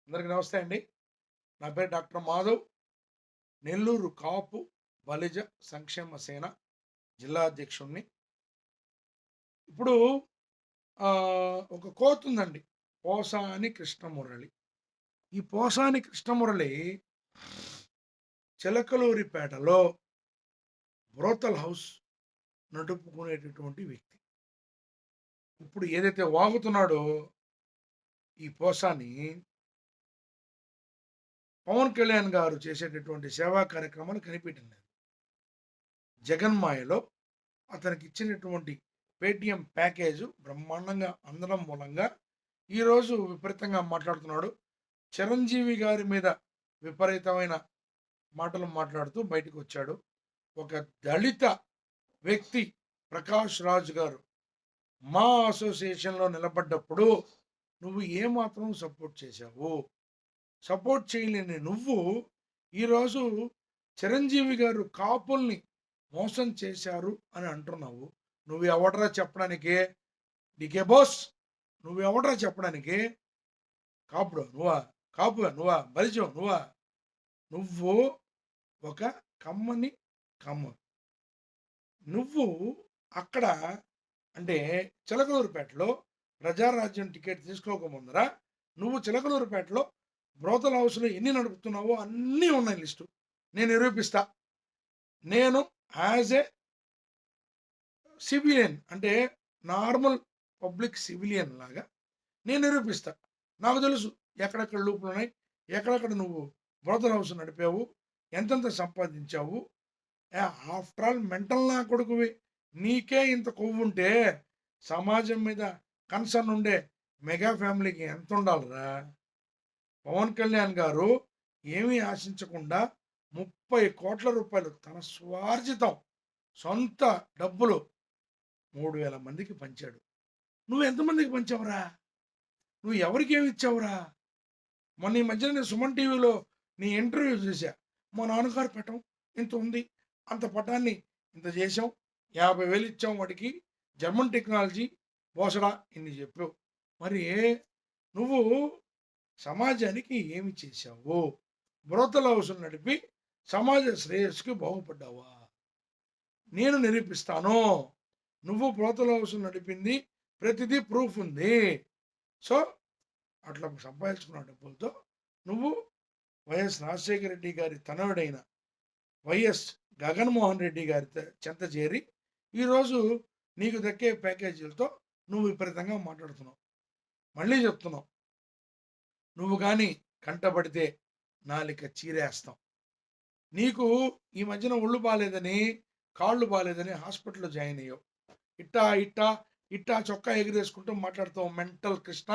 అందరికి నమస్తే అండి. నా పేరు డాక్టర్ మాధవ్. నెల్లూరు కాపు బలిజ సంక్షేమ సేన జిల్లా అధ్యక్షుడిని. ఇప్పుడు ఒక కోతుందండి. పోసాని కృష్ణమురళి. ఈ పోసాని కృష్ణమురళి చిలకలూరిపేటలో బ్రోతల్ హౌస్ నడుపుకునేటటువంటి వ్యక్తి. ఇప్పుడు ఏదైతే వాగుతున్నాడో ఈ పోసాని పవన్ కళ్యాణ్ గారు చేసేటటువంటి సేవా కార్యక్రమాలు కనిపెట్టింది. జగన్మాయలో అతనికి ఇచ్చినటువంటి పేటీఎం ప్యాకేజు బ్రహ్మాండంగా అందడం మూలంగా ఈరోజు విపరీతంగా మాట్లాడుతున్నాడు. చిరంజీవి గారి మీద విపరీతమైన మాటలు మాట్లాడుతూ బయటకు వచ్చాడు. ఒక దళిత వ్యక్తి ప్రకాష్ రాజ్ గారు మా అసోసియేషన్లో నిలబడ్డప్పుడు నువ్వు ఏమాత్రం సపోర్ట్ చేశావు? సపోర్ట్ చేయలేని నువ్వు ఈరోజు చిరంజీవి గారు కాపుల్ని మోసం చేశారు అని అంటున్నావు. నువ్వు ఎవడరా చెప్పడానికి? నీకే బాస్, నువ్వు ఎవడరా చెప్పడానికి? కాపుడు నువ్వా? కాపుగా నువ్వా? బలిజం నువ్వా? నువ్వు ఒక కమ్మని కమ్మ. నువ్వు అక్కడ అంటే చిలకలూరుపేటలో ప్రజారాజ్యం టికెట్ తీసుకోకముందర నువ్వు చిలకలూరుపేటలో బ్రోతల్ హౌస్లో ఎన్ని నడుపుతున్నావో అన్నీ ఉన్నాయి లిస్టు. నేను నిరూపిస్తా. నేను యాజ్ ఏ సివిలియన్ అంటే నార్మల్ పబ్లిక్ సివిలియన్ లాగా నేను నిరూపిస్తా. నాకు తెలుసు ఎక్కడెక్కడ లూపులు ఉన్నాయి, ఎక్కడెక్కడ నువ్వు బ్రోతల్ హౌస్ నడిపావు, ఎంతెంత సంపాదించావు. ఆఫ్టర్ ఆల్ మెంటల్ నా కొడుకువి. నీకే ఇంత కొవ్వు ఉంటే సమాజం మీద కన్సర్న్ ఉండే మెగా ఫ్యామిలీకి ఎంత ఉండాలిరా? పవన్ కళ్యాణ్ గారు ఏమీ ఆశించకుండా 30 కోట్ల రూపాయలు తన స్వార్జితం సొంత డబ్బులు 3,000 మందికి పంచాడు. నువ్వు ఎంతమందికి పంచావురా? నువ్వు ఎవరికి ఏమి ఇచ్చావురా? మొన్న ఈ మధ్యన నేను సుమన్ టీవీలో నీ ఇంటర్వ్యూ చూసా. మా నాన్నగారు పటం ఇంత ఉంది, అంత పటాన్ని ఇంత చేసాం, 50,000 ఇచ్చాం, వాడికి జర్మన్ టెక్నాలజీ బోసడా ఇన్ని చెప్పావు. మరి నువ్వు సమాజానికి ఏమి చేశావు? బ్రోతల్ హౌస్ను నడిపి సమాజ శ్రేయస్సుకి బాగుపడ్డావా? నేను నిరూపిస్తాను. నువ్వు బ్రోతల్ హౌస్ నడిపింది ప్రతిదీ ప్రూఫ్ ఉంది. సో అట్లా సంపాదించుకున్న డబ్బులతో నువ్వు వైఎస్ రాజశేఖర రెడ్డి గారి తనయుడైన వైఎస్ జగన్మోహన్ రెడ్డి గారి చెంత చేరి ఈరోజు నీకు దక్కే ప్యాకేజీలతో నువ్వు విపరీతంగా మాట్లాడుతున్నావు. మళ్ళీ చెప్తున్నావు, నువ్వు కానీ కంటపడితే నాలిక చీరేస్తాం. నీకు ఈ మధ్యన ఒళ్ళు బాగాలేదని, కాళ్ళు బాగాలేదని హాస్పిటల్లో జాయిన్ అయ్యావు. ఇట్టా ఇట్టా ఇట్టా చొక్కా ఎగిరేసుకుంటూ మాట్లాడుతావు మెంటల్ కృష్ణ.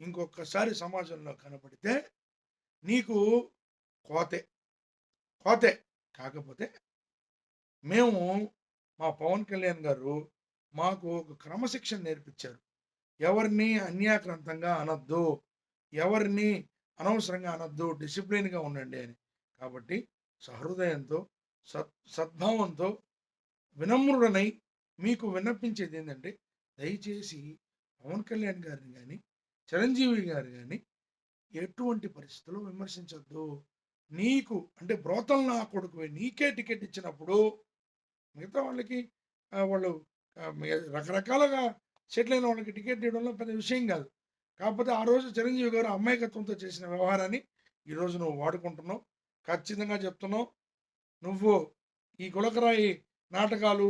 ఇంకొకసారి సమాజంలో కనపడితే నీకు కోతే కోతే. కాకపోతే మేము మా పవన్ కళ్యాణ్ గారు మాకు ఒక క్రమశిక్షణ నేర్పించారు. ఎవరిని అన్యాక్రాంతంగా అనొద్దు, ఎవరిని అనవసరంగా అనొద్దు, డిసిప్లిన్గా ఉండండి అని. కాబట్టి సహృదయంతో సద్భావంతో వినమ్రుడనై మీకు విన్నపించేది ఏంటంటే, దయచేసి పవన్ కళ్యాణ్ గారిని కానీ చిరంజీవి గారు కానీ ఎటువంటి పరిస్థితుల్లో విమర్శించద్దు. నీకు అంటే బ్రోతల్ నా కొడుకు నీకే టికెట్ ఇచ్చినప్పుడు మిగతా వాళ్ళకి వాళ్ళు రకరకాలుగా సెటిల్ అయిన వాళ్ళకి టికెట్ ఇవ్వడంలో పెద్ద విషయం కాదు. కాకపోతే ఆ రోజు చిరంజీవి గారు అమాయకత్వంతో చేసిన వ్యవహారాన్ని ఈరోజు నువ్వు వాడుకుంటున్నావు. ఖచ్చితంగా చెప్తున్నావు, నువ్వు ఈ గులకరాయి నాటకాలు,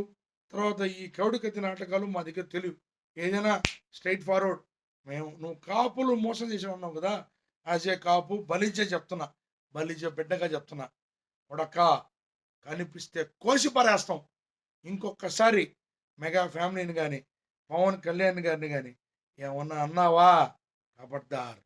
తర్వాత ఈ కౌడికత్తి నాటకాలు మా దగ్గర తెలియవు. ఏదైనా స్ట్రైట్ ఫార్వర్డ్ నువ్వు కాపులు మోసం చేసి ఉన్నావు కదా, యాజ్ ఏ కాపు బలిజ చెప్తున్నా, బలిజ బిడ్డగా చెప్తున్నా, ఉడక కనిపిస్తే కోసి పారేస్తాం. ఇంకొకసారి మెగా ఫ్యామిలీని కానీ పవన్ కళ్యాణ్ గారిని కానీ ఏమన్నా అన్నావా ఖబర్దార్.